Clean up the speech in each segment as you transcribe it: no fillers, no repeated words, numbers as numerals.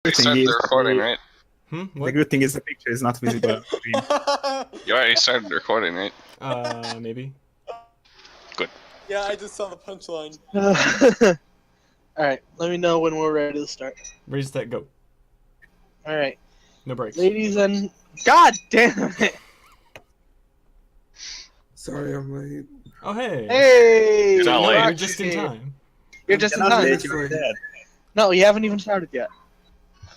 already started the recording, right? The What? good thing is the picture is not visible on screen. You already started recording, right? Maybe. Good. Yeah, I just saw the punchline. Alright, let me know when we're ready to start. Ready, set, go. Alright. No breaks. Ladies and... God damn it! Sorry, I'm late. Oh, hey. Hey! You're not No, late. you're just in time. You're just in Not time. late, you're dead. No, you haven't even started yet.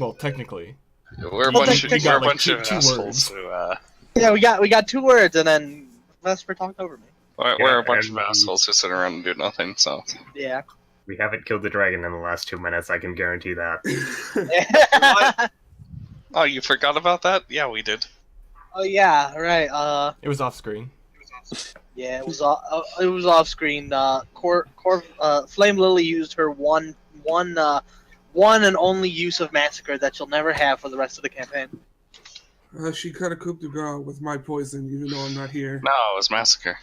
Well, technically. We're a Well, bunch of, take- we're a like, bunch of two assholes words. who, Yeah, we got 2 words, and then Vesper talked over me. we're a bunch and, of assholes who sit around and do nothing, so. Yeah. We haven't killed the dragon in the last 2 minutes, I can guarantee that. Oh, you forgot about that? Yeah, we did. Oh yeah, right. It was off screen. Yeah, it was off screen. Flame Lily used her one and only use of massacre that she'll never have for the rest of the campaign. She cut a coup de grace with my poison, even though I'm not here. No, it was Massacre.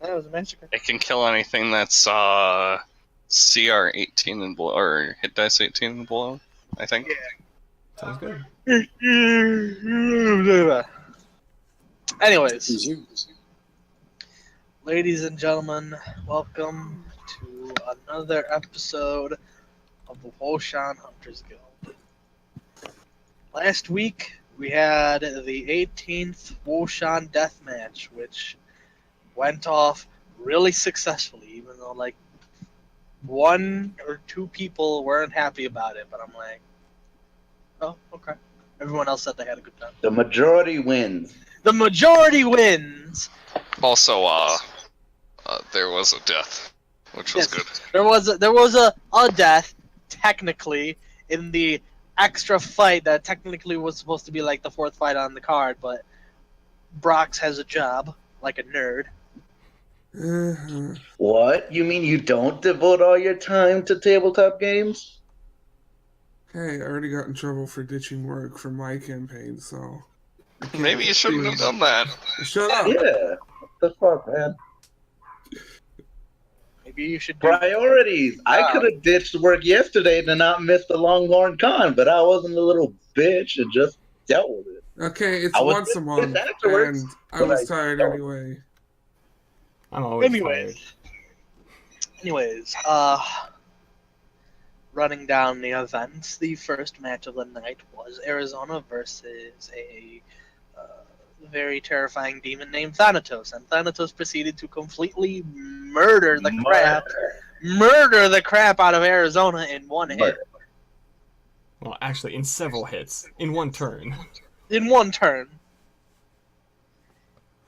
That was a massacre. It can kill anything that's, CR 18 and below, or hit dice 18 and below, I think. Sounds good. Anyways, ladies and gentlemen, welcome to another episode of the Huoshan Hunters Guild. Last week, we had the 18th Huoshan Deathmatch, which went off really successfully, even though, like, 1 or 2 people weren't happy about it, but I'm like, oh, okay. Everyone else said they had a good time. The majority wins. The majority wins! Also, there was a death, which was Yes. good. There was a death, technically, in the extra fight that technically was supposed to be like the 4th fight on the card, but Brox has a job, like a nerd. What? You mean you don't devote all your time to tabletop games? Hey, I already got in trouble for ditching work for my campaign, so... I can't Maybe you shouldn't have done that. Shut up! Yeah. What the fuck, man? Maybe you should do Priorities. I could have ditched work yesterday to not miss the Longhorn Con, but I wasn't a little bitch and just dealt with it. Okay, it's I was once a pissed month, afterwards, and I but was I tired don't. anyway. I'm always Anyways, running down the events, the first match of the night was Arizona versus a very terrifying demon named Thanatos, and Thanatos proceeded to completely murder the crap out of Arizona in one hit. Well, actually, in several hits. In one turn. In one turn.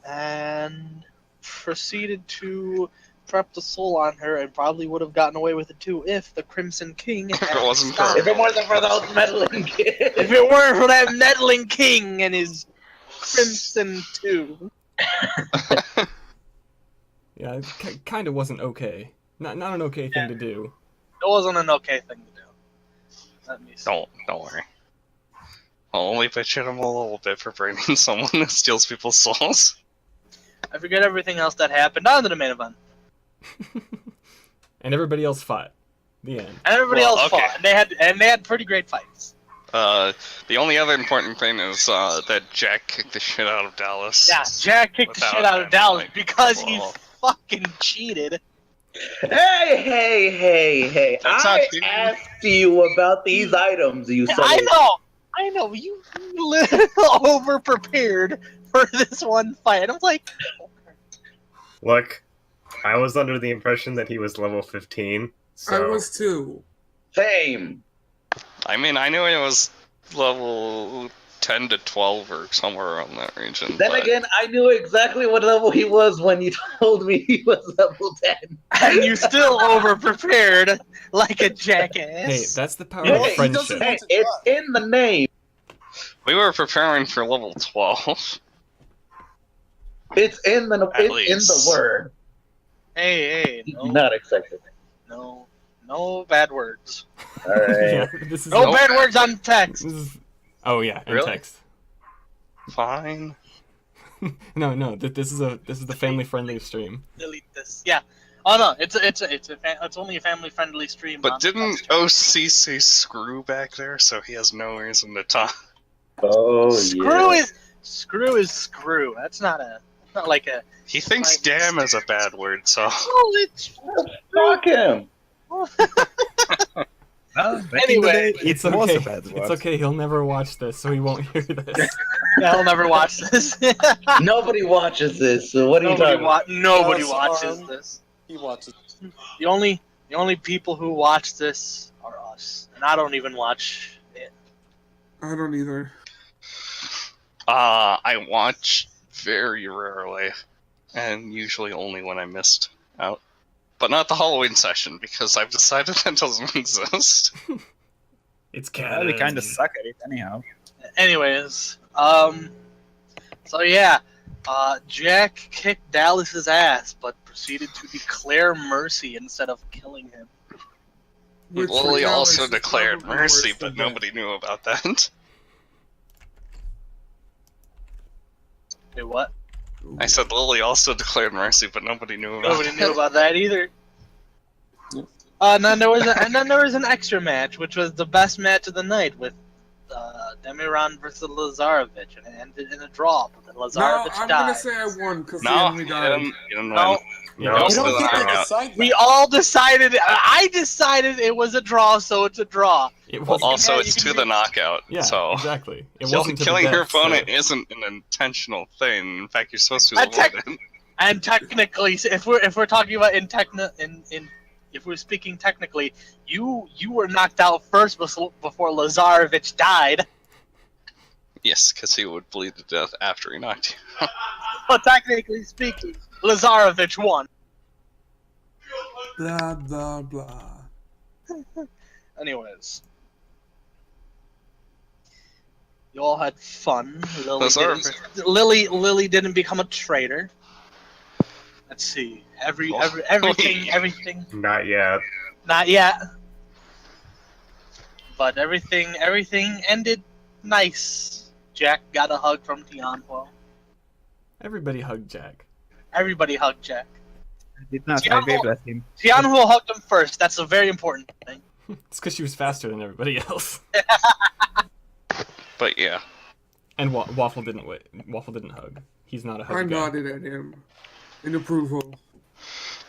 And proceeded to prep the soul on her, and probably would have gotten away with it too if the Crimson King had If it wasn't stopped. for- If it wasn't for those meddling kids. If it weren't for that meddling king and his Crimson 2. Yeah, it kind of wasn't okay. Not an okay thing to do. It wasn't an okay thing to do. Let me see. Don't worry. I'll only bitch at him a little bit for bringing someone who steals people's souls. I forget everything else that happened. On to the main event. And everybody else fought. The end. And everybody Well, else okay. fought. And they had pretty great fights. The only other important thing is that Jack kicked the shit out of Dallas. Yeah, Jack kicked the Without shit out of having, Dallas like, because he well- fucking cheated. Hey. That's I not true. asked you about these items, you said. I know. You over prepared for this one fight. I was like, Look, I was under the impression that he was level 15, so... I was too. Same. I mean, I knew it was level 10 to 12 or somewhere around that region. Then but again, I knew exactly what level he was when you told me he was level 10. and you still over prepared like a jackass. Hey, that's the power Hey, of he friendship. Hey, it's in the name. we were preparing for level 12. It's in the least. word. Hey, You do not accept it. no bad words. All right. Yeah, this is No Nope. bad words on text. This is... Oh yeah, in Really? text. Fine. No, this is the family friendly stream. Delete this. Yeah. Oh no, it's only a family friendly stream. But didn't OC say screw back there, so he has no reason to talk? Oh Screw yeah. is screw. That's not like a. He thinks Like- damn is a bad word, so... Oh, it's. Fuck him. Anyway, it It's was okay. a bad word. It's okay. He'll never watch this, so he won't hear this. I'll never watch this. Nobody watches this, so what are you talking about? Nobody Yes, watches this. He watches. The only people who watch this are us, and I don't even watch it. I don't either. I watch very rarely, and usually only when I missed out. But not the Halloween session, because I've decided that doesn't exist. It's Yeah, canon. we kind of suck at it anyhow. Anyways, so yeah, Jack kicked Dallas's ass, but proceeded to declare mercy instead of killing him. Which Lily for also Alex is declared probably mercy, worse but than nobody knew about that. Wait, what? I said Lily also declared mercy, but nobody knew about Nobody it. knew about that either. And then there was an extra match, which was the best match of the night with Demiron versus Lazarevich, and it ended in a draw. But then No, Lazarevich I'm died. gonna say I won because the No, enemy you died. didn't No. win. Yeah, No, You so don't the get to knockout. decide that. We all decided. I decided it was a draw, so it's a draw. It Well, was. also, you it's can to do- the knockout, Yeah, so... exactly. It wasn't to the Killing your death, so- opponent isn't an intentional thing. In fact, you're supposed to I avoid it. And technically, if we're talking about if we're speaking technically, you were knocked out first before Lazarevich died. Yes, because he would bleed to death after he knocked you. But technically speaking, Lazarevich won. Blah blah blah. Anyways, you all had fun. Lazarevich. Lily didn't become a traitor. Let's see. Everything. Not yet. Not yet. But everything ended nice. Jack got a hug from Tianhuo. Everybody hugged Jack. Everybody hugged Jack. I did not. I waved at him. Tianhuo hugged him first. That's a very important thing. It's because she was faster than everybody else. But yeah. And Waffle didn't wait. Waffle didn't hug. He's not a hug I guy. nodded at him in approval.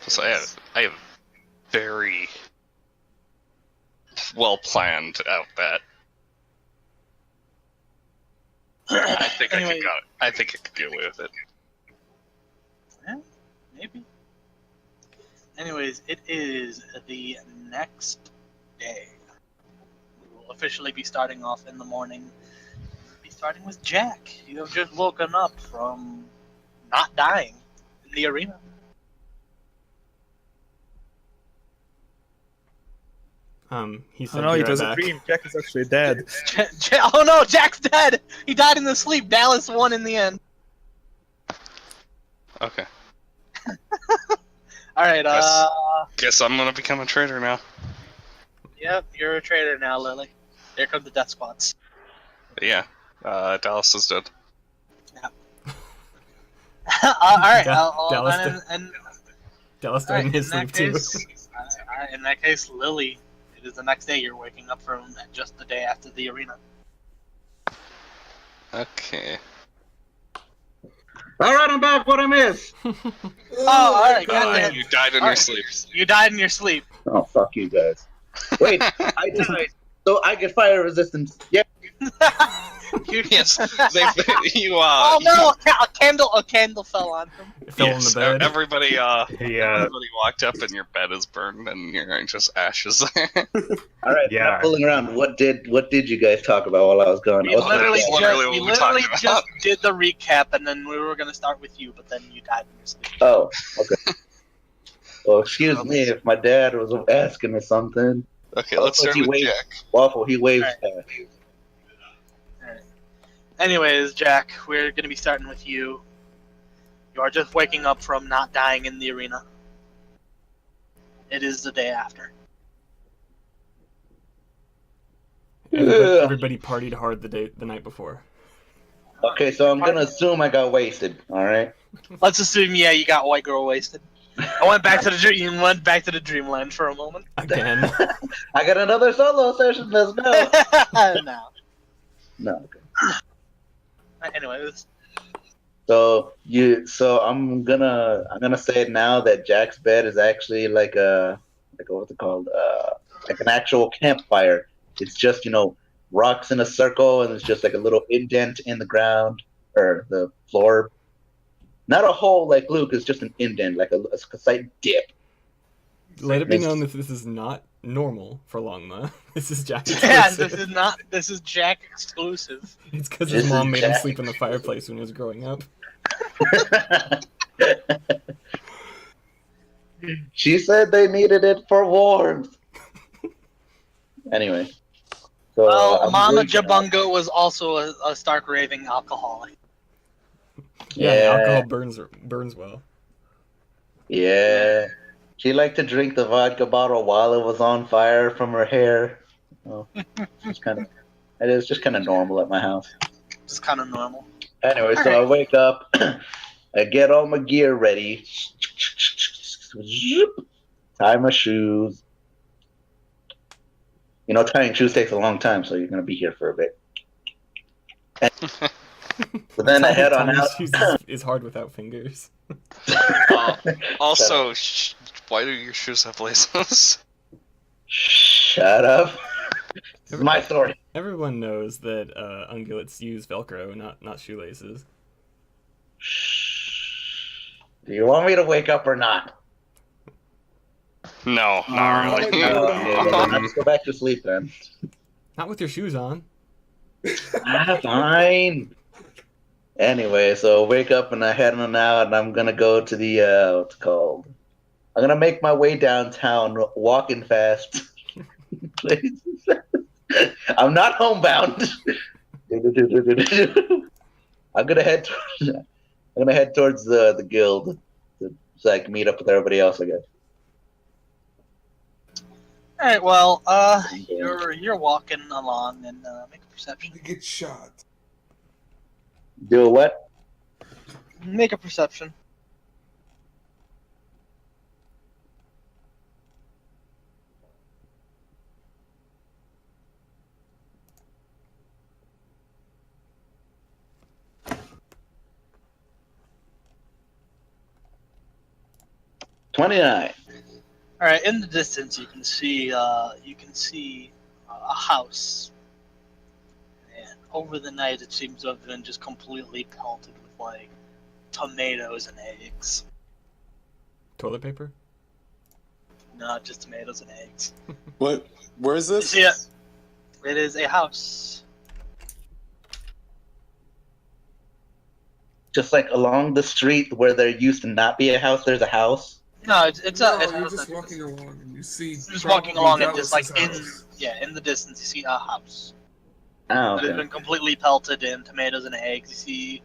So I have very well planned out that. I think Anyway. I think I could get away with it. Yeah, maybe. Anyways, it is the next day. We will officially be starting off in the morning. We'll be starting with Jack. You have just woken up from not dying in the arena. He Oh said, no, "Be it right was a back." dream. Jack is actually dead. Oh no, Jack's dead! He died in his sleep. Dallas won in the end. Okay. Alright, Guess I'm gonna become a traitor now. yep, you're a traitor now, Lily. Here come the death squads. But yeah. Dallas is dead. Alright, Dallas and Dallas died in his in sleep that too. case, in that case, Lily, it is the next day. You're waking up from just the day after the arena. Okay. All right, I'm back. What I miss? Oh, all right, God. goddamn. You died in your Alright. sleep. You died in your sleep. Oh, fuck you guys. Wait, I died. So I get fire resistance. Yeah. You- Yes. You Oh no! A candle fell on him. It fell yes, on the bed. everybody Yeah. everybody walked up and your bed is burned and you're just ashes there. All right. Yeah. Yeah. Fooling around. What did you guys talk about while I was gone? We I was literally, that's literally what we we're literally talking just did the recap, and then we were gonna start with you, but then you died in your sleep. Oh, okay. Well, excuse me if my dad was asking me something. Okay, let's start with Wait. Jack. Waffle, he waves All back. Alright. Anyways, Jack, we're gonna be starting with you. You are just waking up from not dying in the arena. It is the day after. Everybody partied hard the night before. Okay, so I'm gonna assume I got wasted. All right. Let's assume, yeah, you got white girl wasted. I went back to the dreamland for a moment. Again. I got another solo session. Let's go. No. No. Okay. Anyways. So I'm gonna say now that Jack's bed is actually like what's it called? Like an actual campfire. It's just rocks in a circle, and it's just like a little indent in the ground or the floor. Not a hole like Luke. It's just an indent, like a slight dip. Let it be known that this is not normal for Longma. This is Jack Yeah, exclusive. this is Jack exclusive. It's because This his mom is made him Jack sleep in the fireplace when he was growing up. She said they needed it for warmth. Anyway, so Well, I'm Mama waking up. Jabunga was also a stark raving alcoholic. Yeah, alcohol burns well. Yeah. She liked to drink the vodka bottle while it was on fire from her hair. Well, it is just kind of normal at my house. It's kind of normal. Anyway, so Alright. I wake up, I get all my gear ready, tie my shoes. Tying shoes takes a long time, so you're gonna be here for a bit. But then I head on Tying out. shoes is hard without fingers. Also, why do your shoes have laces? Shut up. This is my story. Everyone knows that ungulates use Velcro, not shoelaces. Do you want me to wake up or not? No, not really. I'll just go back to sleep then. Not with your shoes on. Fine. Anyway, so wake up and I head on out, and I'm gonna go to the what's it called? I'm gonna make my way downtown, walking fast. I'm not homebound. I'm gonna head towards the guild, so I can meet up with everybody else, I guess. All right. Well, you're walking along and make a perception. To get shot. Do a what? Make a perception. $29. All right. In the distance, you can see a house. And over the night, it seems to have been just completely pelted with like tomatoes and eggs. Toilet paper? Not just tomatoes and eggs. What? Where is this? Yeah. It is a house. Just like along the street where there used to not be a house, there's a house. No, it's No, a. you're just walking along and you see. Just walking along and just like Dallas's house. in the distance, you see a house. Oh, It has okay. been completely pelted in tomatoes and eggs. You see,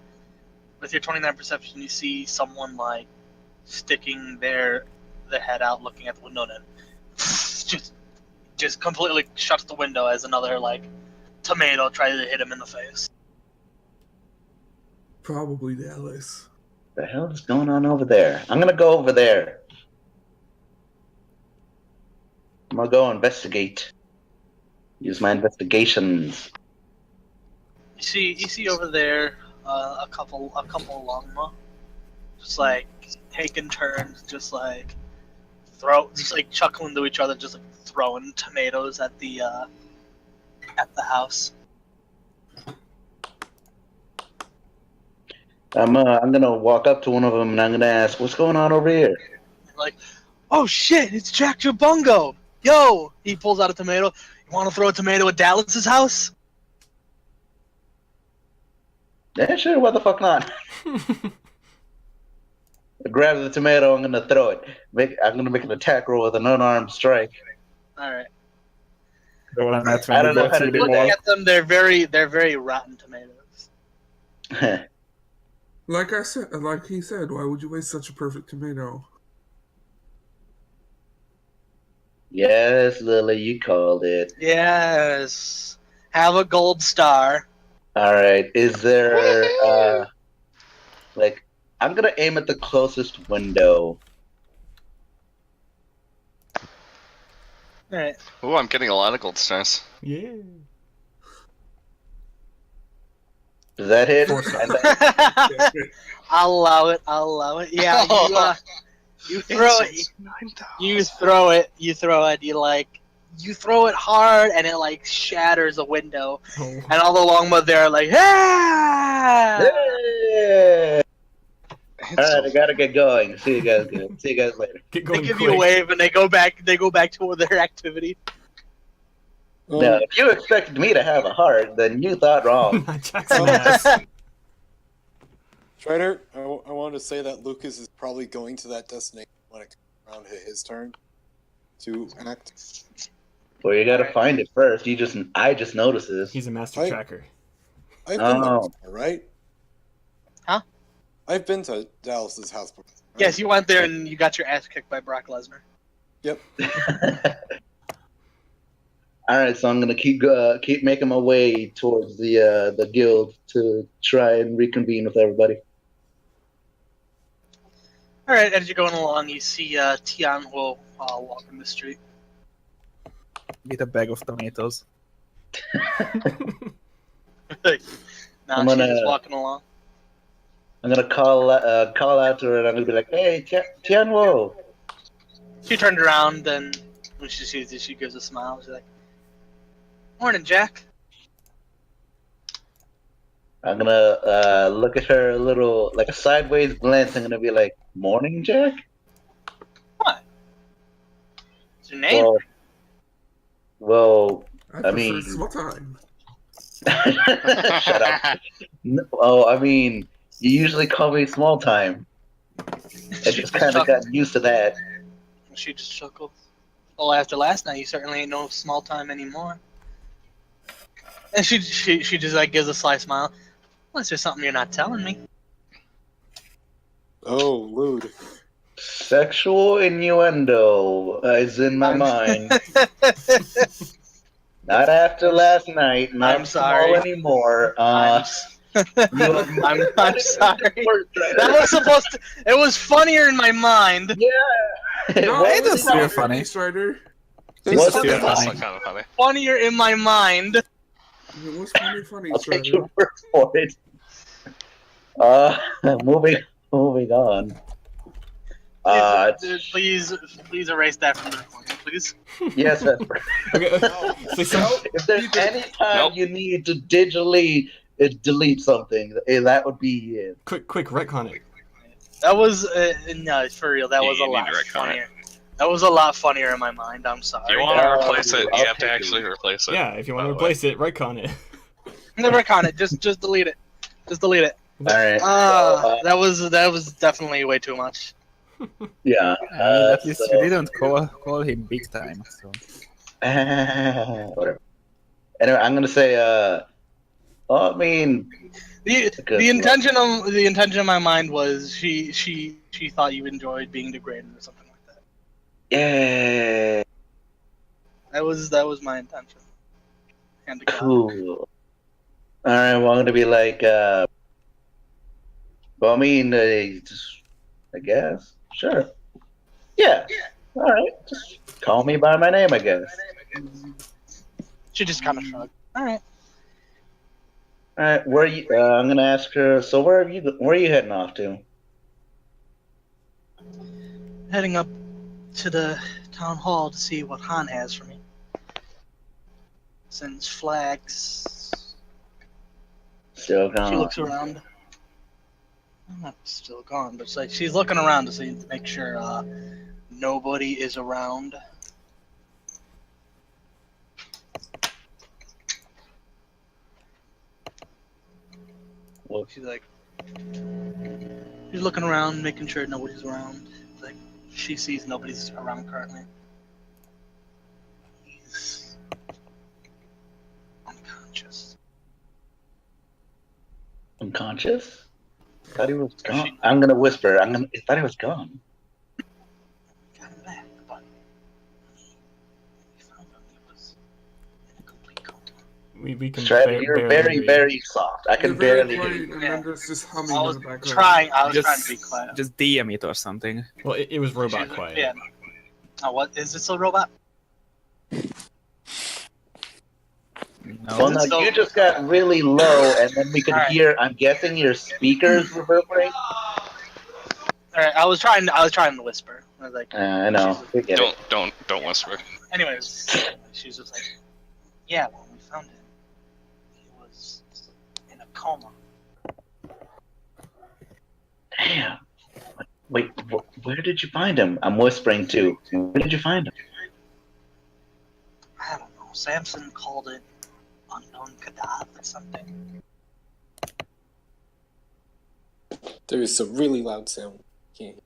with your 29 perception, you see someone like sticking their head out, looking at the window, and then just completely shuts the window as another like tomato tries to hit him in the face. Probably Dallas. The hell is going on over there? I'm gonna go over there. I'm gonna go investigate. Use my investigations. You see over there a couple longma, just like taking turns, just like chuckling to each other, just like throwing tomatoes at the house. I'm gonna walk up to one of them and I'm gonna ask, "What's going on over here?" Like, oh shit, it's Jack Jabungo! Yo! He pulls out a tomato. You want to throw a tomato at Dallas's house? Yeah, sure. What the fuck not? I grab the tomato. I'm gonna throw it. I'm gonna make an attack roll with an unarmed strike. All right. The one that's I don't know how to do Looking that. at them, they're very rotten tomatoes. Like he said, why would you waste such a perfect tomato? Yes, Lily, you called it. Yes. Have a gold star. All right. Is there I'm gonna aim at the closest window Alright. Ooh, I'm getting a lot of gold stars. Yeah. Does that hit? Four stars. I'll allow it. I'll allow it. Yeah, you throw it. You throw it. You throw it. You throw it hard, and it like shatters a window, Oh. and all the longbow there are like, ah! Yeah. It's All right, I gotta get going. See you guys later. Get They going give quick. you a wave, and they go back. They go back to their activity. Now, if you expected me to have a heart, then you thought wrong. Jackson ass. Strider, I wanted to say that Lucas is probably going to that destination when it comes around to his turn to act. Well, you gotta find it first. I just noticed this. He's a master Right. tracker. I've been there Oh. before, right? Huh? I've been to Dallas's house before. Right? Yes, you went there and you got your ass kicked by Brock Lesnar. Yep. All right, so I'm gonna keep making my way towards the guild to try and reconvene with everybody. All right, as you're going along, you see Tian will walking the street. Get a bag of tomatoes. Now I'm she's gonna- just walking along. I'm gonna call out to her, and I'm gonna be like, "Hey, Tianwo." She turned around, and when she sees you, she gives a smile. She's like, "Morning, Jack." I'm gonna look at her a little, like a sideways glance. I'm gonna be like, "Morning, Jack." What? What's your name? Well, I I prefer mean- small time. shut up. Oh, I mean, you usually call me small time. I just kind of got used to that. She just chuckled. Well, after last night, you certainly ain't no small time anymore. And she just like gives a sly smile. Unless there's something you're not telling me. Oh, lewd. Sexual innuendo is in my mind. Not after last night. Not I'm sorry. small anymore. I'm sorry. That was supposed to. It was funnier in my mind. Yeah. No, What it was was that? still funny. Strider. What's It's the still It's also funny. kind of funny. Funnier in my mind. It was funny, I'll take Strider. your word for it. Moving on. Please erase that from the recording, please. Yes, sir. Okay, so some- If there's any time Nope. you need to digitally delete something, that would be it. quick, retcon it. That was no, for real. That You- was a you need lot to retcon it. funnier. That was a lot funnier in my mind. I'm sorry. If you want to replace it, I'll you have to take actually it. replace it. Yeah, if you want by to the way. replace it, retcon it. Never retcon it. Just delete it. Just delete it. All right. That was definitely way too much. Yeah. At least so- you didn't call him big time. So. Whatever. Anyway, I'm gonna say. I mean, The Good the intention of my mind was she thought you enjoyed being degraded or something like that. yeah, That was my intention. Hand to God. cool. All right. Well, I'm gonna be like. Well, I mean, just, I guess. Sure. Yeah. All right. Just call me by my name, I guess. She just kind of shrugged. All right. All right. Where you? I'm gonna ask her. So where are you heading off to? Heading up to the town hall to see what Han has for me. Sends flags. Still She gone. looks around. I'm not still gone, but it's like she's looking around to make sure nobody is around. Well, She's like, she's looking around, making sure nobody's around. Like, she sees nobody's around currently. He's unconscious. unconscious? Thought he was gone. She- I'm gonna whisper. I thought he was gone. Got him back, but we found him. He was in a complete coma. We can Strider, you're barely very, hear you. very soft. I can You're very barely hear quiet, you. and then there's this humming I in was the background. trying. I was Just, trying to be quiet. just DM it or something. Well, it was robot She's- quiet. Yeah. Oh, what is this a robot? No. Well, no, So- you just got really low, and then we could Alright. hear. I'm guessing your speakers reverberate. All right, I was trying to whisper. I was like, I know. We get it. Don't whisper. anyways, she's just like, yeah, when we found him, he was in a coma. Damn. Wait, where did you find him? I'm whispering too. Where did you find him? I don't know. Samson called it unknown cadaver or something. There is some really loud sound. Can't.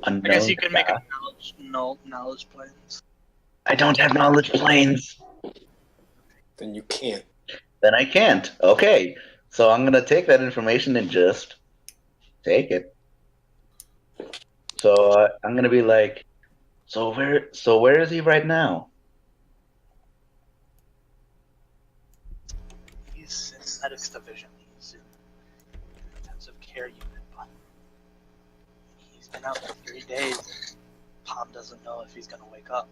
Unknown I guess you can make path. a knowledge planes. I don't have knowledge planes. Then you can't. Then I can't. Okay. So I'm gonna take that information and just take it. So I'm gonna be like, so where is he right now? He's in medics division. He's in intensive care unit, but he's been out for 3 days. Palm doesn't know if he's gonna wake up.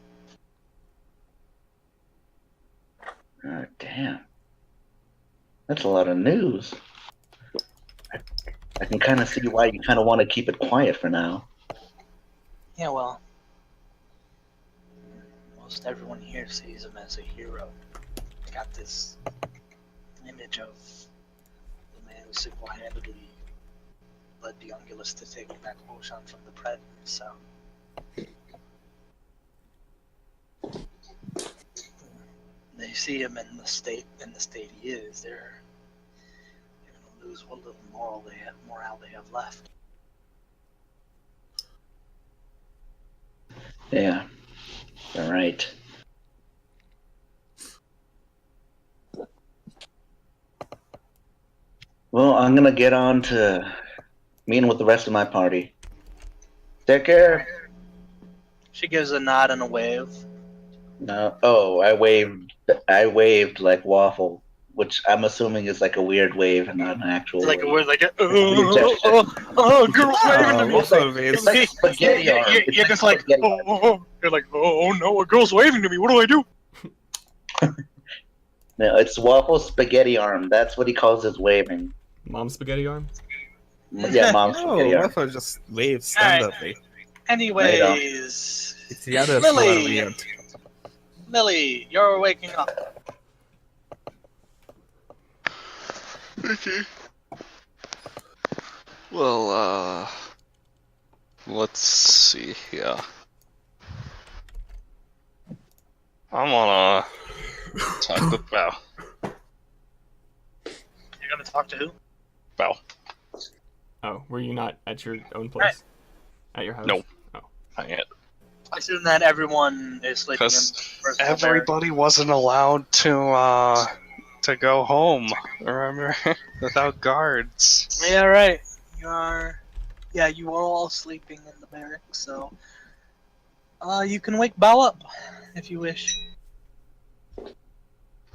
Oh, damn. That's a lot of news. I can kind of see why you kind of want to keep it quiet for now. Yeah, well, most everyone here sees him as a hero. Got this image of the man who single-handedly led the Ungulus to taking back Huoshan from the Predators, so... They see him in the state he is, they're gonna lose what little morale they have left. Yeah. All right. Well, I'm gonna get on to meeting with the rest of my party. Take care. She gives a nod and a wave. No. Oh, I waved. I waved like waffle, which I'm assuming is like a weird wave and not an actual. It's like a wave. word like a girl's waving to me. What's always? It's like spaghetti arm. It's You're like just like, spaghetti arm. you're like, oh no, a girl's waving to me. What do I do? No, it's waffle spaghetti arm. That's what he calls his waving. Mom spaghetti arm? Yeah, mom's No, spaghetti arm. Waffle just waves standardly. Anyways, It's the others who are Lily. weird. Lily, you're waking up. Okay. Well, let's see here. I'm gonna talk with Bao. You're gonna talk to who? Bao. Oh, were you not at your own place? Right. At your house? No. Oh. Not yet. I assume that everyone is sleeping in Because the first floor. everybody wasn't allowed to go home, remember? Without guards. Yeah, right. You are. Yeah, you are all sleeping in the barracks, so. You can wake Bao up if you wish.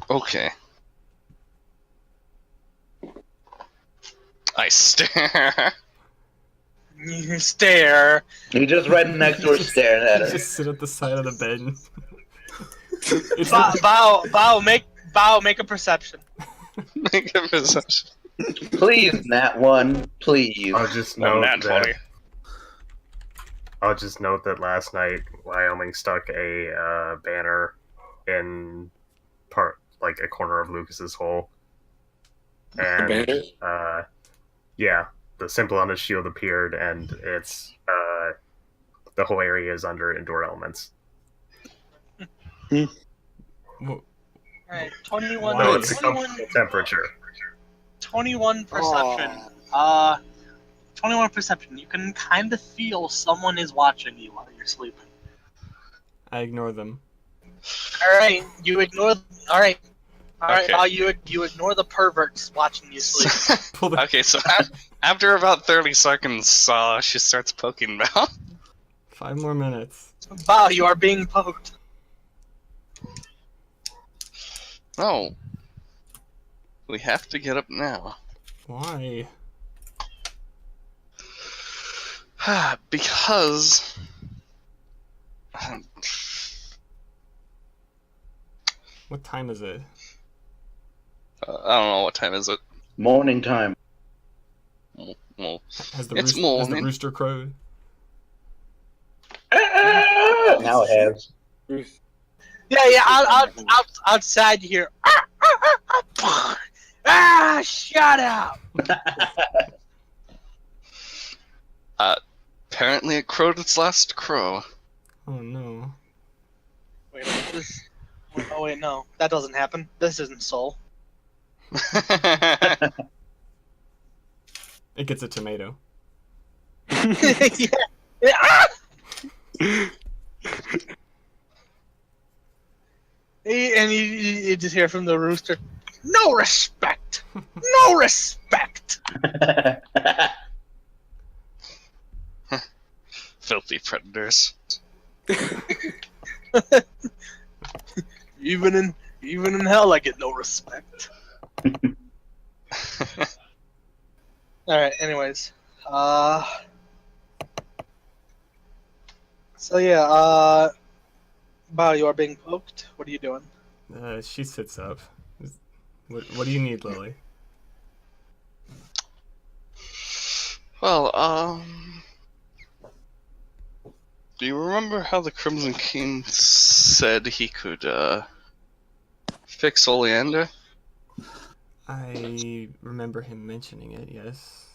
Okay. I stare. You stare. He just right next door staring at her. Just sit at the side of the bed. It's Bao, make a perception. Make a perception. Please, Nat 1, please. I'll just Oh, note nat 20. that. I'll just note that last night Wyoming stuck a banner in a corner of Lucas's hole, and banner? yeah, the symbol on his shield appeared, and it's the whole area is under indoor elements. Alright, 21. No, it's a 21, comfortable temperature. 21 perception. 21 perception. You can kind of feel someone is watching you while you're sleeping. I ignore them. Alright, you ignore. Alright. Alright, Okay. Bao, you ignore the perverts watching you sleep. Pull the Okay, so after about 30 seconds, she starts poking Bao. 5 more minutes. Bao, you are being poked. No. We have to get up now. Why? Because What time is it? I don't know, what time is it? Morning time. Well, Has the it's has the morning. rooster crowed? Now it has. Yeah. Outside you hear. Shut up. Apparently it crowed its last crow. Oh no. Wait, this. Oh wait, no, that doesn't happen. This isn't Soul. It gets a tomato. Yeah. And you just hear from the rooster, no respect, no respect. Filthy predators. Even in hell, I get no respect. All right. Anyways, so yeah, Bao, you are being poked. What are you doing? She sits up. What do you need, Lily? Well, do you remember how the Crimson King said he could, fix Oleander? I remember him mentioning it, yes.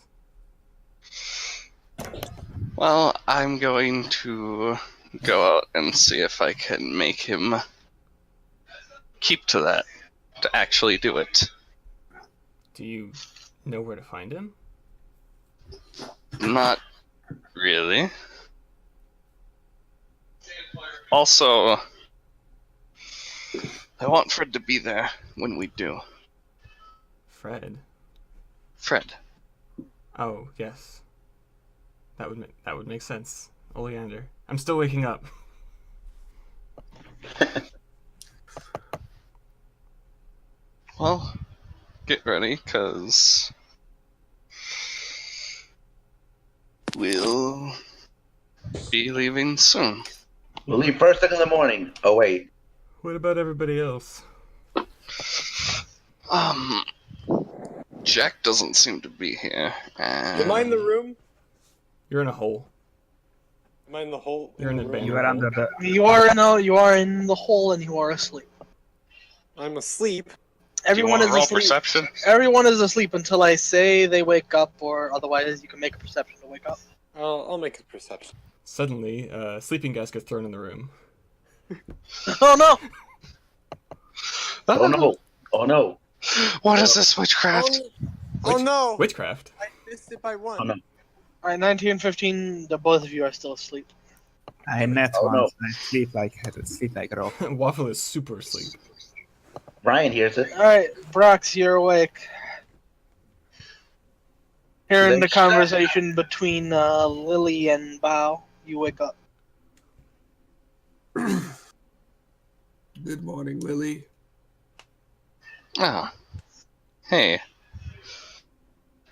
Well, I'm going to go out and see if I can make him keep to that, to actually do it. Do you know where to find him? Not really. Also, I want Fred to be there when we do. Fred? Fred. Oh, yes. That would make sense. Oleander. I'm still waking up. Well, get ready, cause we'll be leaving soon. We'll leave first thing in the morning. Oh wait. What about everybody else? Jack doesn't seem to be here, and Am I in the room? You're in a hole. Am I in the hole? You're in a the band. room? You are under the. You are in the hole and you are asleep. I'm asleep. do you Everyone want is to roll asleep. perception? Everyone is asleep until I say they wake up, or otherwise you can make a perception to wake up. I'll make a perception. Suddenly, a sleeping gas gets thrown in the room. Oh no! Oh no. Oh no. What is this witchcraft? Oh no! Witchcraft. I missed it by one. Oh no. All right, 19, 15. The both of you are still asleep. I net Oh, no. once. I sleep like a rock. Waffle is super asleep. Ryan hears it. All right, Brox, you're awake. Hearing Then the shut conversation between Lily and Bao, you wake up. Good morning, Lily. Oh. Hey.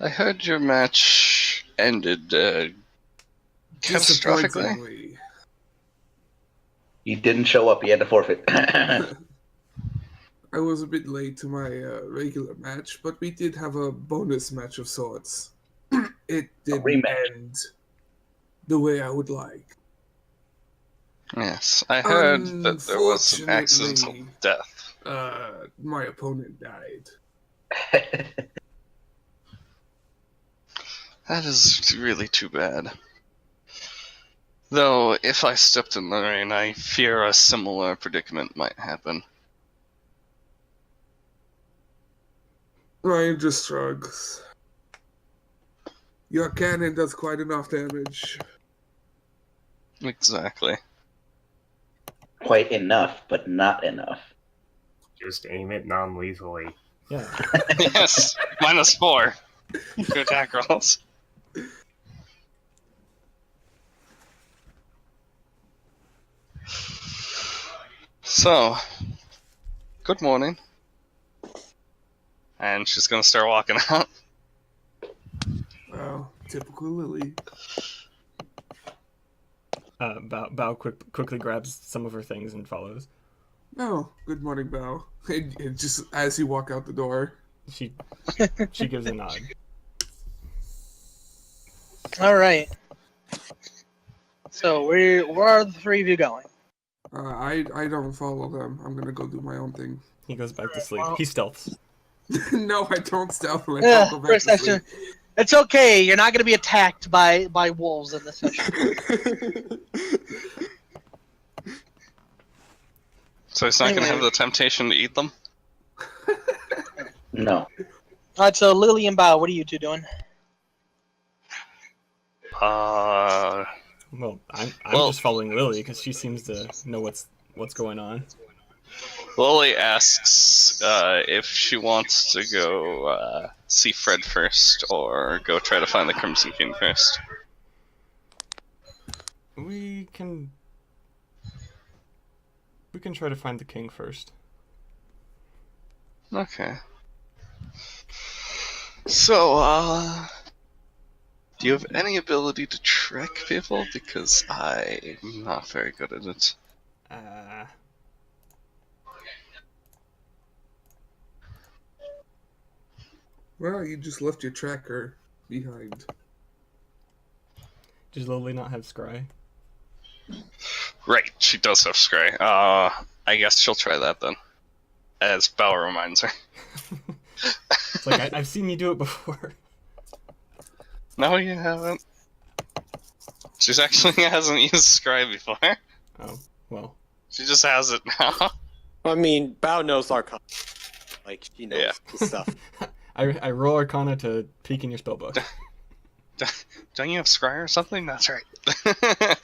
I heard your match ended, catastrophically. Disappointingly. He didn't show up. He had to forfeit. I was a bit late to my regular match, but we did have a bonus match of sorts. It didn't rematch. end the way I would like. Yes, I heard that there was an accidental Unfortunately, death. My opponent died. That is really too bad. Though, if I stepped in the ring, I fear a similar predicament might happen. Ryan just shrugs. Your cannon does quite enough damage. Exactly. Quite enough, but not enough. Just aim it non-lethally. Yeah. Yes, -4 to attack rolls. So, good morning. And she's gonna start walking out. Well, typical Lily. Bao quickly grabs some of her things and follows. Oh, good morning, Belle. And just as you walk out the door. She gives a nod. All right. So where are the three of you going? I don't follow them. I'm gonna go do my own thing. He goes back to sleep. Well- He stealths. No, I don't stealth. I Yeah, don't go back first to session. sleep. It's okay. You're not going to be attacked by wolves in this session. So he's not going to have Anyway. the temptation to eat them? No. All right. So Lily and Bao, what are you two doing? Uh, Well, I'm Well- just following Lily because she seems to know what's going on. Lily asks if she wants to go see Fred first, or go try to find the Crimson King first. We can try to find the king first. Okay. So, do you have any ability to trick people? Because I'm not very good at it. Well, you just left your tracker behind. Does Lily not have scry? Right, she does have Scry. I guess she'll try that then. As Belle reminds her. It's like I've seen you do it before. No, you haven't. She actually hasn't used Scry before. Oh, well. She just has it now. I mean, Bao knows Arcana. Like, she knows Yeah. the stuff. I roll Arcana to peek in your spellbook. Don't you have Scry or something? That's right.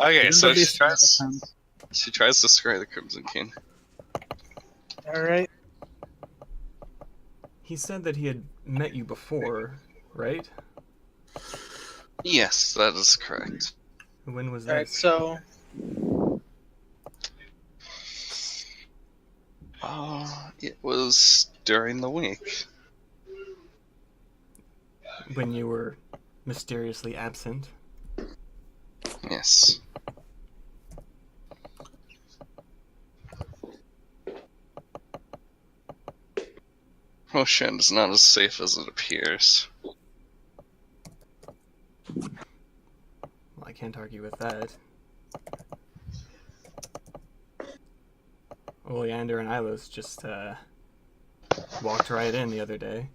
Okay, so she tries to scry the Crimson King. All right. He said that he had met you before, right? Yes, that is correct. When was All right. that? So It was during the week. When you were mysteriously absent. Yes. Huoshan is not as safe as it appears. Well, I can't argue with that. Oleander and Ilos just walked right in the other day.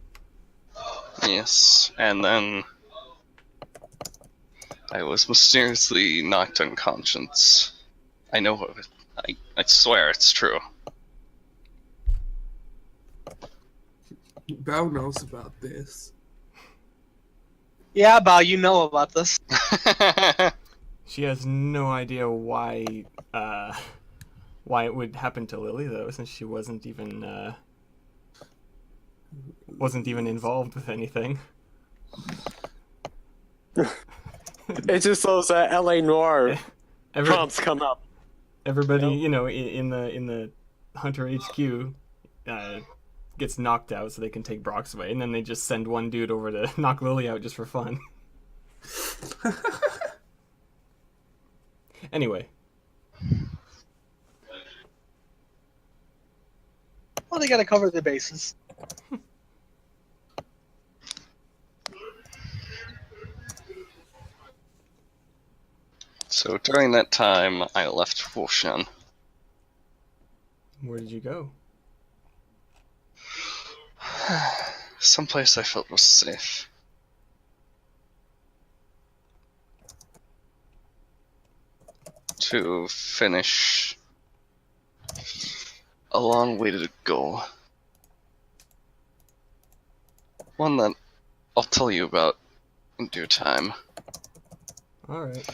Yes, and then I was mysteriously knocked unconscious. I know of it. I swear it's true. Bao knows about this. yeah, Bao, you know about this. She has no idea why it would happen to Lily though, since she wasn't even involved with anything. It's just those LA Noir prompts come up. Everybody, you know, in the Hunter HQ gets knocked out so they can take Brock's away, and then they just send one dude over to knock Lily out just for fun. Anyway, Well, they got to cover the bases. So during that time, I left Huoshan. where did you go? Someplace I felt was safe. To finish a long way to go. One that I'll tell you about in due time. Alright.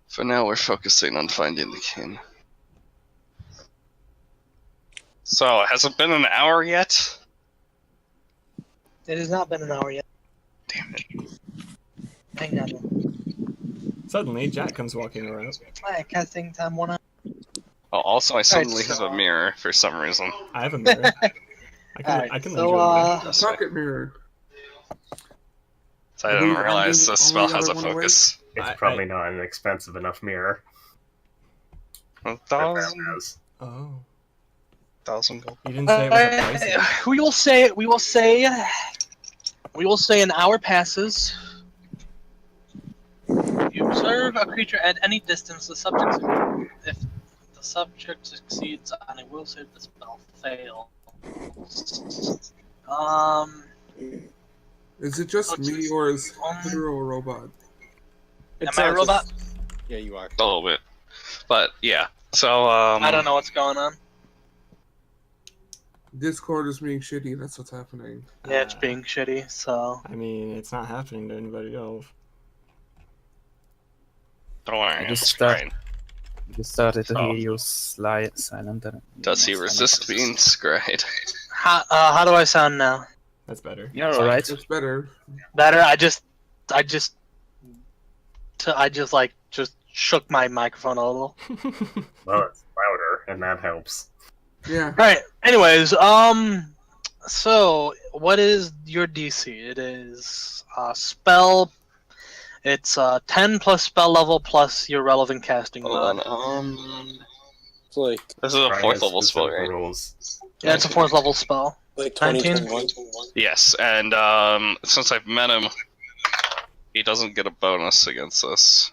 For now, we're focusing on finding the king. So, has it been an hour yet? It has not been an hour yet. Damn it. Hang on. Suddenly, Jack comes walking around. Hi, casting time 1 hour. Oh, also, I suddenly so- have a mirror for some reason. I have a mirror. I can Alright, lend so, you a mirror. This way. Pocket mirror. So I didn't I'm realize giving this spell only has a other one away. focus. It's probably not an expensive enough mirror. It that Bao does. has. Oh. 1,000 gold. You didn't say it was a price yet. We will say an hour passes. You observe a creature at any distance. If the subject succeeds on a will save, the spell fails. Is it just me, or is Um, Hydro a robot? Am I a robot? Yeah, you are. A little bit. But yeah. So I don't know what's going on. Discord is being shitty, that's what's happening. Yeah, it's being shitty. So I mean, it's not happening to anybody else. Don't worry, I it's just fine. Just started to Oh. hear you silent. Does he resist being scryed? how do I sound now? That's better. You're alright. It's better. Better? I just shook my microphone a little. Well, it's louder, and that helps. Yeah. Alright, anyways, so what is your DC? It is spell. It's 10 plus spell level plus your relevant casting mod. Hold on, It's like this is a Brian 4th has level spell, specific right? rules. Yeah, it's a 4th level spell. Like 19? 2021. Yes, and since I've met him, he doesn't get a bonus against this.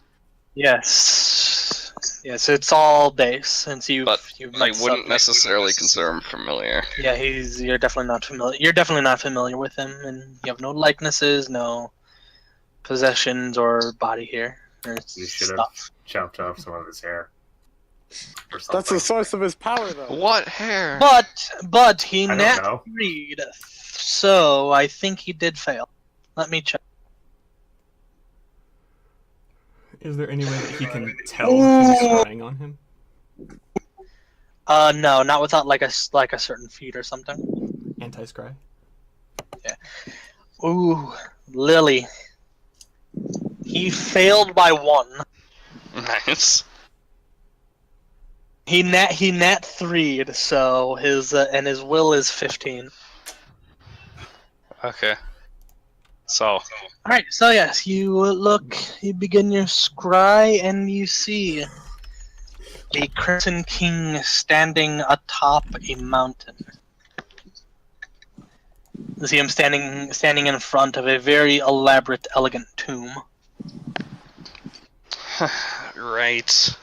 Yes. Yes, it's all base since you've But met I wouldn't subject. necessarily consider him familiar. Yeah, you're definitely not familiar. You're definitely not familiar with him, and you have no likenesses, no possessions or body hair or You should have stuff. chopped off some of his hair. Or that's the something. source of his power, though. What hair? But he I don't nat know. 3'd, so I think he did fail. Let me check. Is there any way that he can tell who's scrying on him? No, not without like a certain feat or something. Anti-scry? Ooh, Lily. He failed by 1. Nice. He nat 3'd, so his and his will is 15. Okay. So, Alright, so yes, you begin your scry, and you see the Crimson King standing atop a mountain. You see him standing in front of a very elaborate, elegant tomb. right.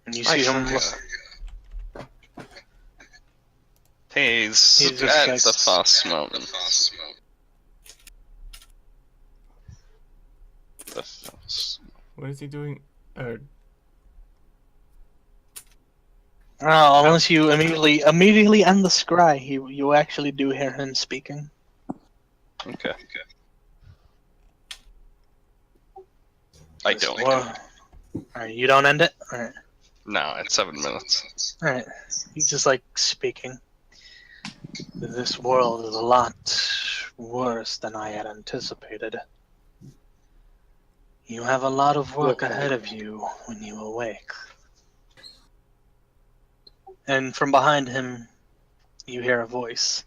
And you see him. Hey, he's just at like- the Foss Mountain. The Foss. What is he doing? Oh, unless you immediately end the scry, you actually do hear him speaking. Okay. I don't. Well, alright, you don't end it? Alright. No, it's 7 minutes. Alright. He's just like speaking. This world is a lot worse than I had anticipated. You have a lot of work ahead of you when you awake. And from behind him, you hear a voice.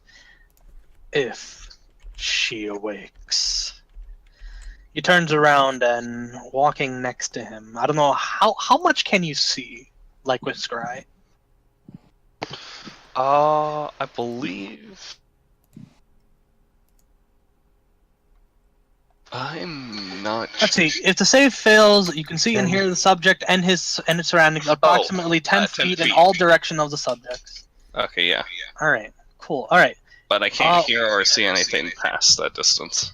If she awakes. He turns around and walking next to him. I don't know how much can you see, like with Scry? I believe I'm not. Let's see. If the save fails, you can see and hear the subject and his surroundings approximately 10 10 feet in feet. all direction of the subject. Okay, yeah, All right. Cool. All right. but I can't hear or see anything past that distance.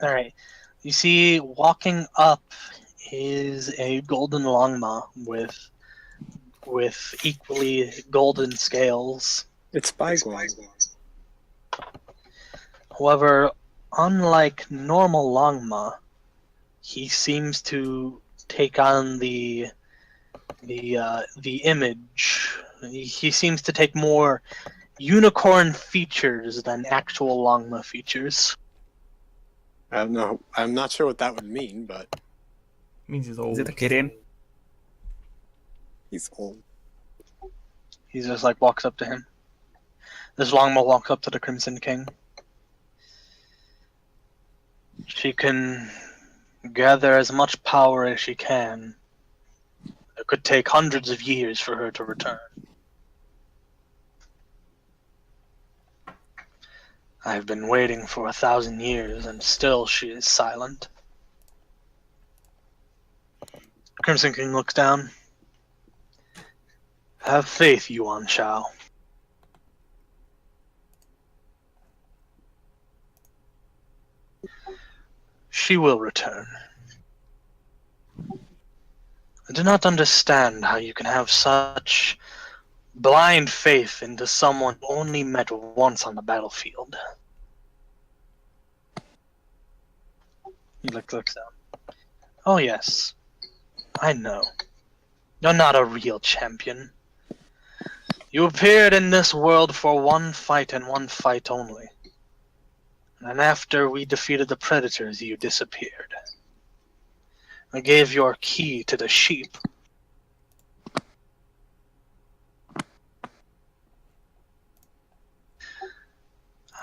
All right. You see, walking up is a golden longma with equally golden scales. It's Spyglass. However, unlike normal longma, he seems to take on the image. He seems to take more unicorn features than actual longma features. I don't know. I'm not sure what that would mean, but Means he's old. Is it a Kirin? he's old. He just like walks up to him. This longma walks up to the Crimson King. She can gather as much power as she can. It could take hundreds of years for her to return. I've been waiting for 1,000 years, and still she is silent. Crimson King looks down. Have faith, Yuan Shao. She will return. I do not understand how you can have such blind faith into someone only met once on the battlefield. He looks down. Oh yes, I know. You're not a real champion. You appeared in this world for one fight and one fight only. And after we defeated the predators, you disappeared. I gave your key to the sheep.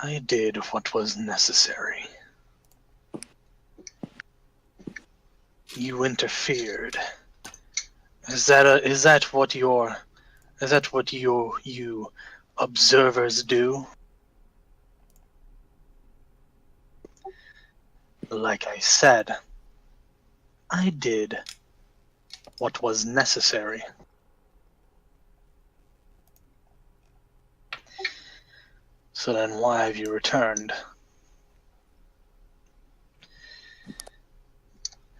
I did what was necessary. You interfered. Is that what you observers do? Like I said, I did what was necessary. So then why have you returned?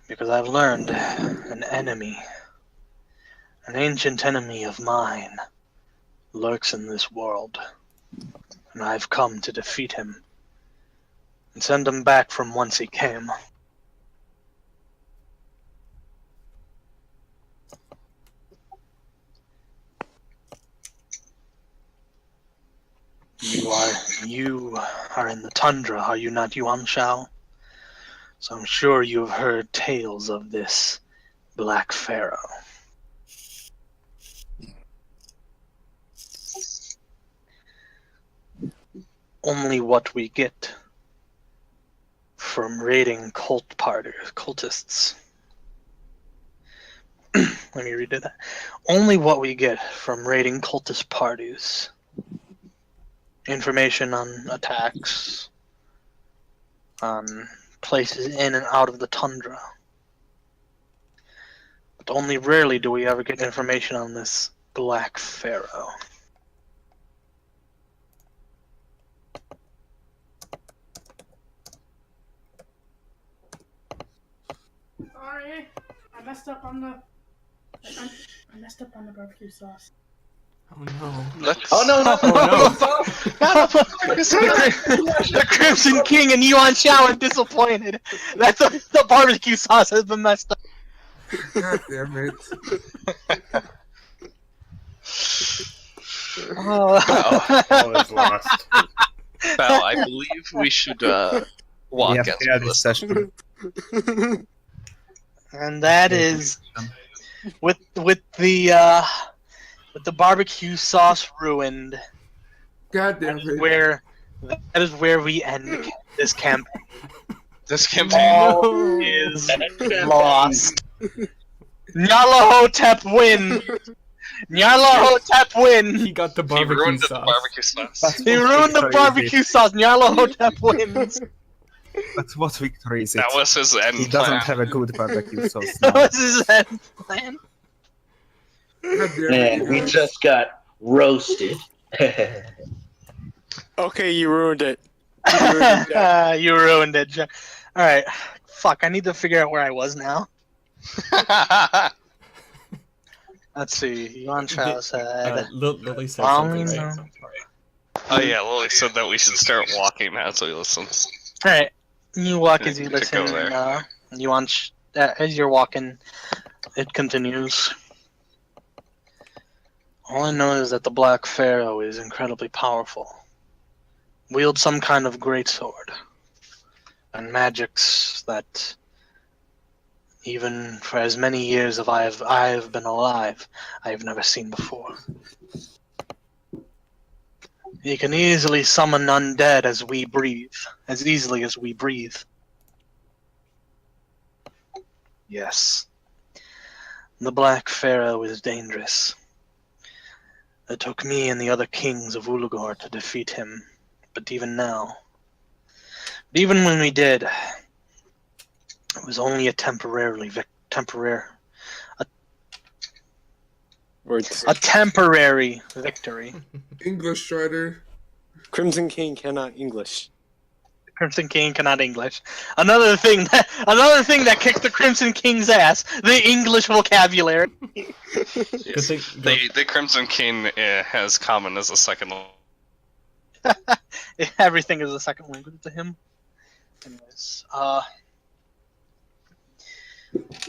Because I've learned an enemy, an ancient enemy of mine, lurks in this world. And I've come to defeat him and send him back from whence he came. You are in the tundra, are you not, Yuan Shao? So I'm sure you've heard tales of this Black Pharaoh. Only what we get from raiding cultists. Let me redo that. Only what we get from raiding cultist parties. Information on attacks, on places in and out of the tundra. But only rarely do we ever get information on this Black Pharaoh. Sorry, I messed up on the. I messed up on the barbecue sauce. Oh no. Oh no! The Crimson King and Yuan Shao are disappointed. That's the barbecue sauce has been messed up. God damn it. All is lost. Val, I believe we should walk Yeah, as yeah, we this listen. session. And that is with the barbecue sauce ruined. God damn it. That is where we end this campaign. This campaign. All is lost. Nyarlathotep win. Nyarlathotep win. He got the He barbecue ruined the sauce. barbecue sauce. He ruined the barbecue sauce. Nyarlathotep wins. But what victory is it? That was his end He plan. doesn't have a good barbecue sauce That now. was his end plan. God damn Man, it. we just got roasted. Okay, you ruined it. You ruined it, Jack. You ruined it, Jack. Alright. Fuck, I need to figure out where I was now. Let's see. Yuan Shao said. Lily said something, Following right? them. Oh yeah, Lily said that we should start walking as we listen. Alright. You walk as you To go listen. there. As you're walking, it continues. All I know is that the Black Pharaoh is incredibly powerful. Wields some kind of greatsword. And magics that, even for as many years as I've been alive, I have never seen before. He can easily summon undead as we breathe. As easily as we breathe. Yes. The Black Pharaoh is dangerous. It took me and the other kings of Ulugor to defeat him, but even when we did, it was only a temporary victory. English Strider. Crimson King cannot English. Crimson King cannot English. Another thing that kicked the Crimson King's ass: the English vocabulary. Yes. thing- The Crimson King has common as a second. Everything is a second language to him. Anyways,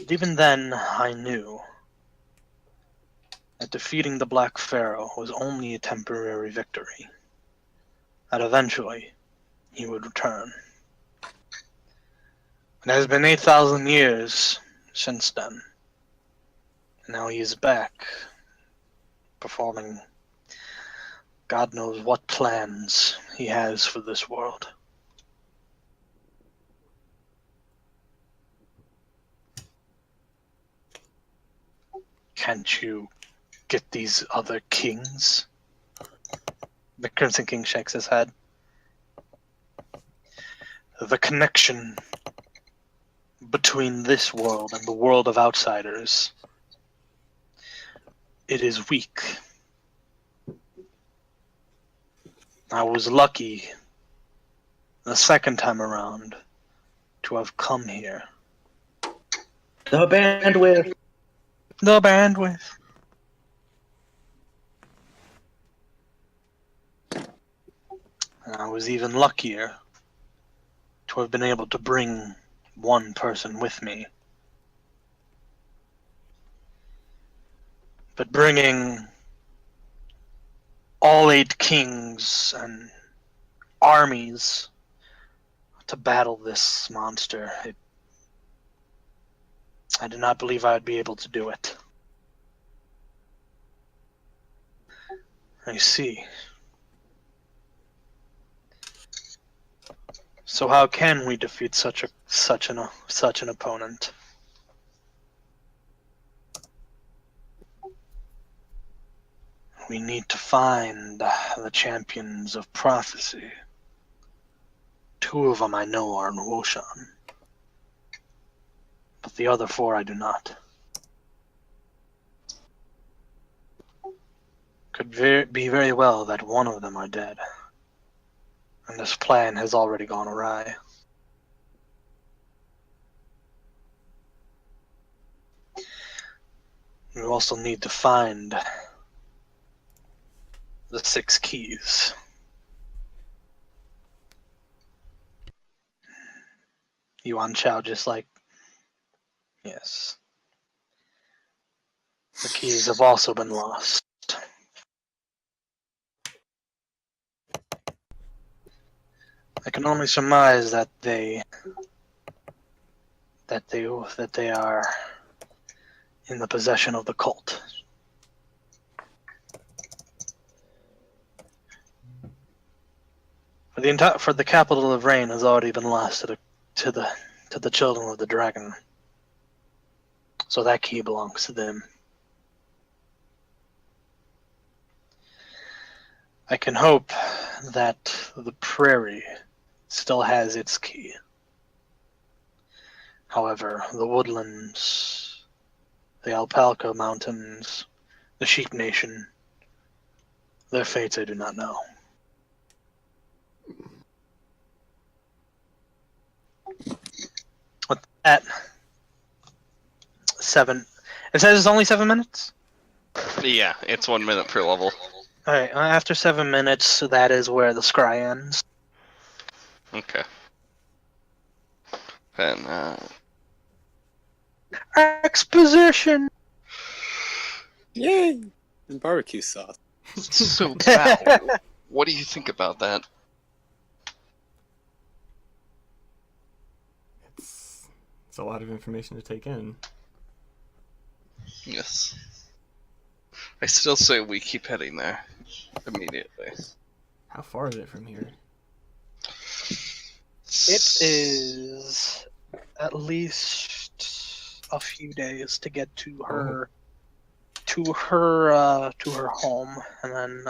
even then, I knew that defeating the Black Pharaoh was only a temporary victory. That eventually he would return. It has been 8,000 years since then. And now he is back, performing God knows what plans he has for this world. Can't you get these other kings? The Crimson King shakes his head. The connection between this world and the world of outsiders, it is weak. I was lucky the second time around to have come here. The bandwidth. The bandwidth. And I was even luckier to have been able to bring one person with me. But bringing all 8 kings and armies to battle this monster, I did not believe I would be able to do it. I see. So how can we defeat such an opponent? We need to find the champions of prophecy. 2 of them I know are in Huoshan, but the other 4 I do not. Could be very well that one of them are dead, and this plan has already gone awry. We also need to find the 6 keys. Yuan Chao just like, yes. The keys have also been lost. I can only surmise that they are in the possession of the cult. For the capital of Rain has already been lost to the children of the dragon. So that key belongs to them. I can hope that the prairie still has its key. However, the woodlands, the Alpalco Mountains, the Sheep Nation, their fates I do not know. With that, 7. It says it's only 7 minutes? Yeah, it's 1 minute per level. Alright, after 7 minutes, that is where the scry ends. Okay. Then, Exposition! Yay! And barbecue sauce. so Val, what do you think about that? It's a lot of information to take in. Yes. I still say we keep heading there immediately. How far is it from here? It is at least a few days to get to her home, and then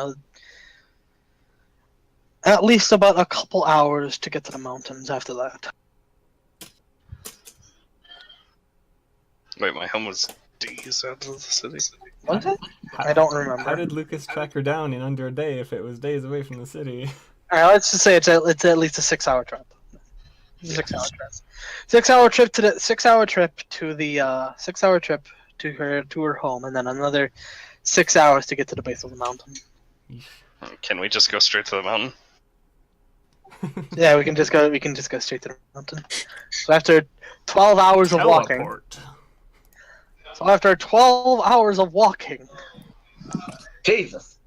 at least about a couple hours to get to the mountains after that. Wait, my home was days out of the city? Was it? I don't remember. How did Lucas track her down in under a day if it was days away from the city? All right, let's just say it's at least a 6-hour trip. 6-hour trip. 6-hour trip to the 6-hour trip to the 6-hour trip to her home, and then another 6 hours to get to the base of the mountain. Can we just go straight to the mountain? Yeah, we can just go. We can just go straight to the mountain. So after 12 hours of walking. Teleport. So after 12 hours of walking. Jesus.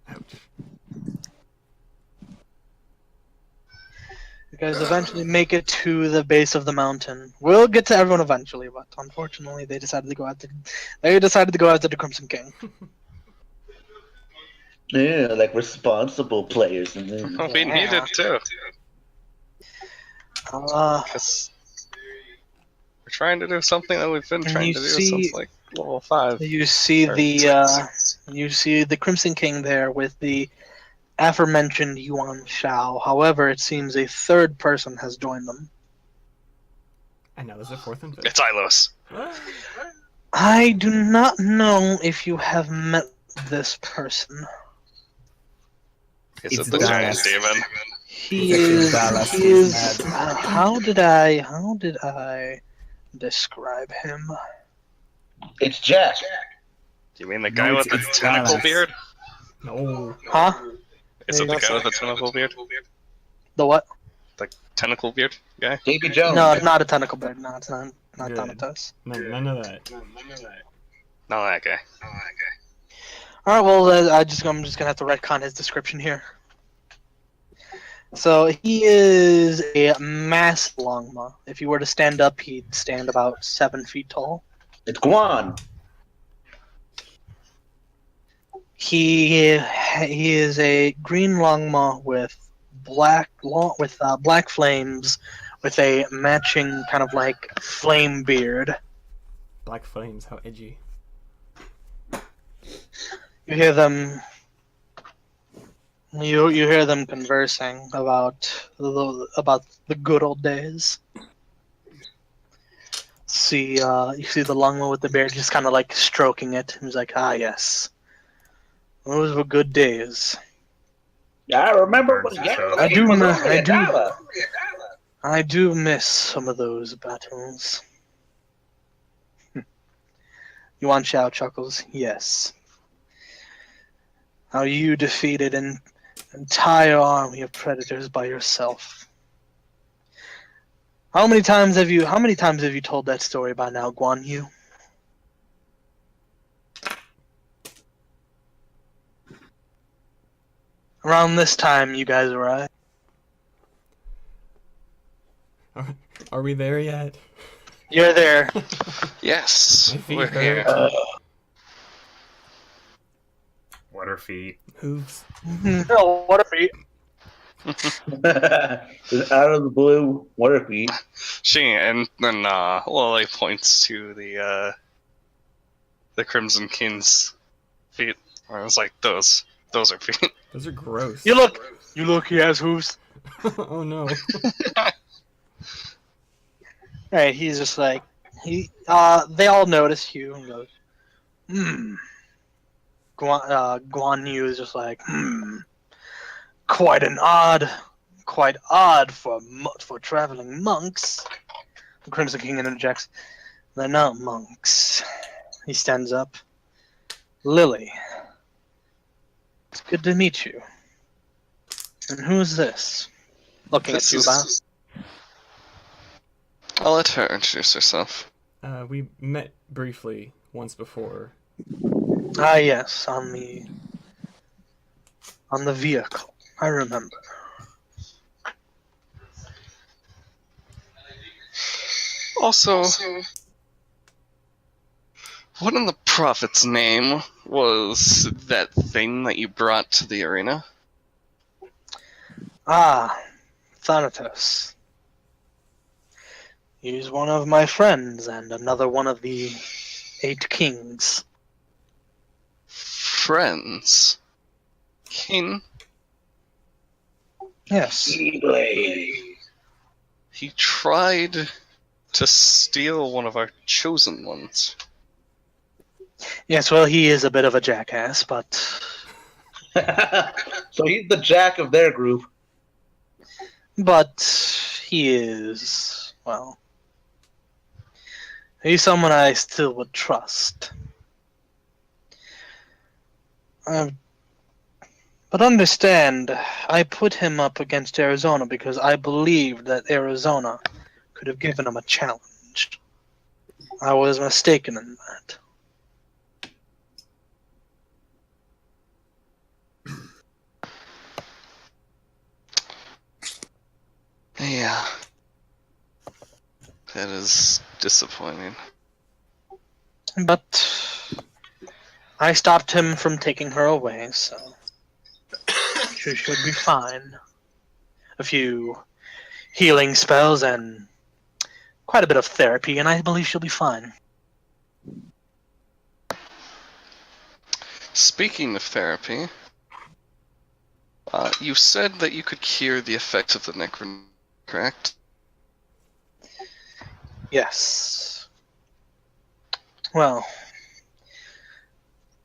You guys eventually make it to the base of the mountain. We'll get to everyone eventually, but unfortunately, they decided to go after. They decided to go after the Crimson King. Yeah, like responsible players. And then... We need it too. Because we're trying to do something that we've been trying to do since like level 5. You see the Crimson King there with the aforementioned Yuan Shao. However, it seems a third person has joined them. And now there's a fourth and fifth. It's Ilos. I do not know if you have met this person. Is it the giant demon? He is. How did I describe him? It's Jack. Do you mean the guy with the tentacle beard? No. Huh? Is it the guy with the tentacle beard? The what? The tentacle beard guy? Davy Jones. No, it's not a tentacle beard. No, it's not. Not Good. Thanatos. None of that. Not that guy. All right. Well, I'm just gonna have to retcon his description here. So he is a mass longma. If you were to stand up, he'd stand about 7 feet tall. It's Guan. He is a green longma with black flames, with a matching kind of like flame beard. Black flames, how edgy. You hear them. You hear them conversing about the good old days. You see the longma with the beard just kind of like stroking it. He's like, ah, yes, those were good days. Yeah, I remember when I do miss some of those battles. Yuan Shao chuckles. Yes. How you defeated an entire army of predators by yourself. How many times have you told that story by now, Guan Yu? Around this time, you guys arrived. Are we there yet? You're there. Yes, My feet we're hurt. here. What are feet? Hooves. No, what a feat. Just out of the blue, what if he? And then Lily points to the Crimson King's feet. I was like, those are feet. Those are gross. You look, he has hooves. Oh no. Alright, he's just like, they all notice you and goes, Guan Yu is just like, quite odd for traveling monks. The Crimson King interjects, they're not monks. He stands up. Lily, it's good to meet you. And who's this? Looking at you, Bob. I'll let her introduce herself. We met briefly once before. Ah, yes, on the vehicle. I remember. Also, what in the prophet's name was that thing that you brought to the arena? Ah, Thanatos. He's one of my friends and another one of the 8 kings. Friends. King. Yes. He tried to steal one of our chosen ones. Yes, well, he is a bit of a jackass, but So he's the jack of their group. he is, well, he's someone I still would trust. But understand, I put him up against Arizona because I believed that Arizona could have given him a challenge. I was mistaken in that. Yeah. That is disappointing. But I stopped him from taking her away, so she should be fine. A few healing spells and quite a bit of therapy, and I believe she'll be fine. Speaking of therapy, you said that you could cure the effects of the Necron, correct? Yes. Well,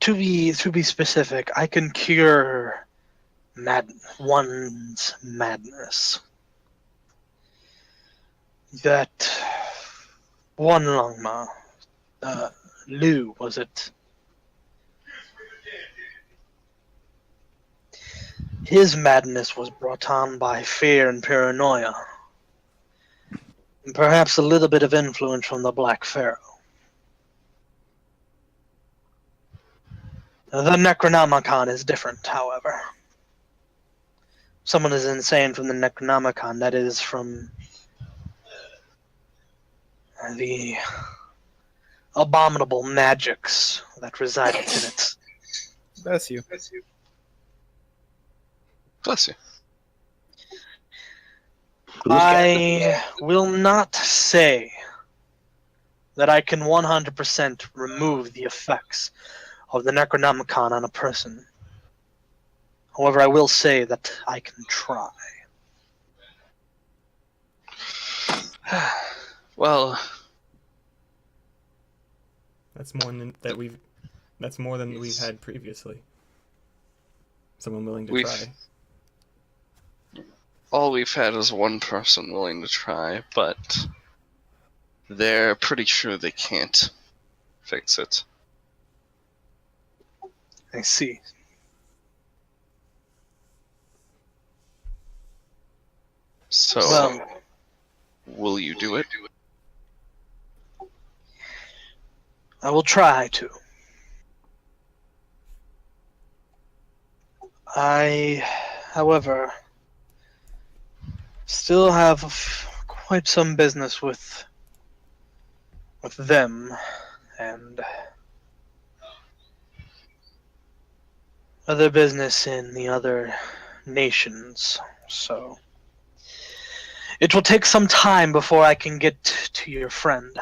to be specific, I can cure one's madness. That one Longma, Lu, was it? His madness was brought on by fear and paranoia, and perhaps a little bit of influence from the Black Pharaoh. The Necronomicon is different, however. Someone is insane from the Necronomicon, that is from the abominable magics that reside within it. Bless you. Bless you. I will not say that I can 100% remove the effects of the Necronomicon on a person. However, I will say that I can try. Well, That's more than we've had previously. Someone willing to try. all we've had is one person willing to try, but they're pretty sure they can't fix it. I see. So, Well, will you do it? I will try to. I, however, still have quite some business with them and other business in the other nations, so it will take some time before I can get to your friend.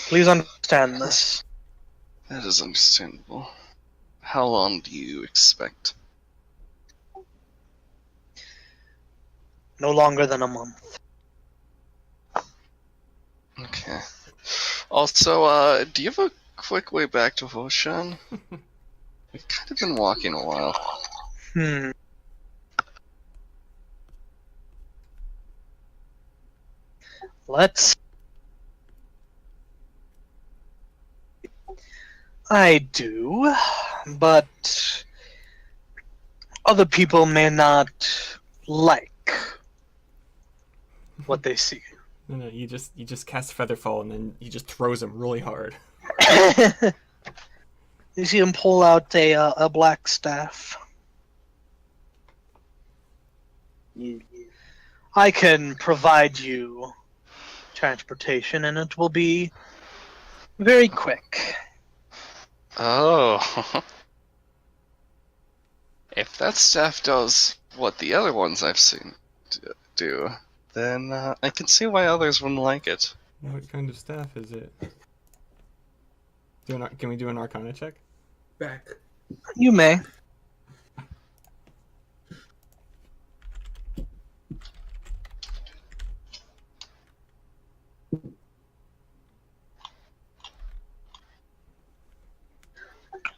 Please understand this. That is understandable. How long do you expect? No longer than a month. Okay. Also, do you have a quick way back to Huoshan? We've kind of been walking a while. Let's. I do, but other people may not like what they see. No, you just cast Featherfall and then he just throws him really hard. You see him pull out a black staff. I can provide you transportation, and it will be very quick. Oh. If that staff does what the other ones I've seen do, then I can see why others wouldn't like it. What kind of staff is it? Can we do an Arcana check? Back. You may.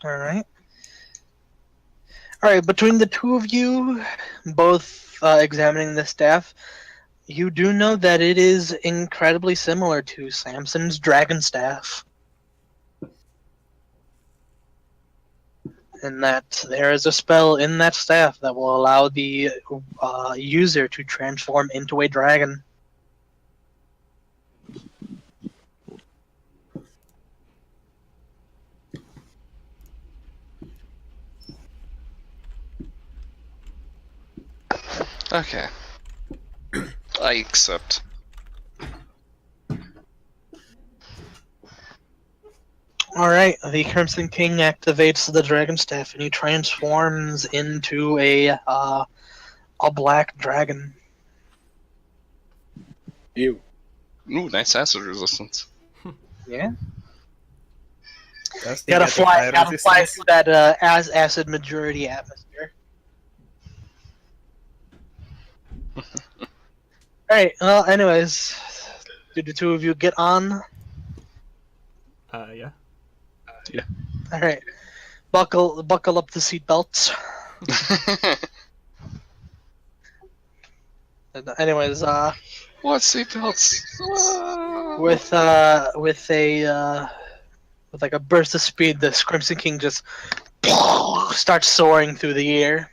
Alright. Alright, between the two of you, both examining the staff, you do know that it is incredibly similar to Samson's dragon staff. And that there is a spell in that staff that will allow the user to transform into a dragon. Okay. I accept. Alright, the Crimson King activates the dragon staff and he transforms into a black dragon. You. Ooh, nice acid resistance. Yeah? Does he Gotta get fly, the gotta fly resistance? through that as acid majority atmosphere. Alright, well, anyways, do the two of you get on? Yeah. Alright. Buckle up the seatbelts. Anyways, What seatbelts? with like a burst of speed, the Crimson King just starts soaring through the air.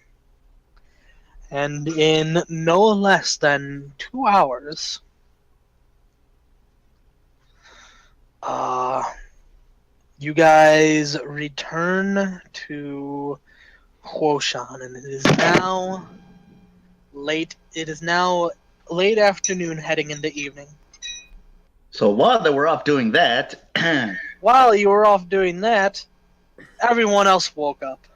And in no less than 2 hours, you guys return to Huoshan, and it is now late. It is now late afternoon, heading into evening. So while they were off doing that, While you were off doing that, everyone else woke up.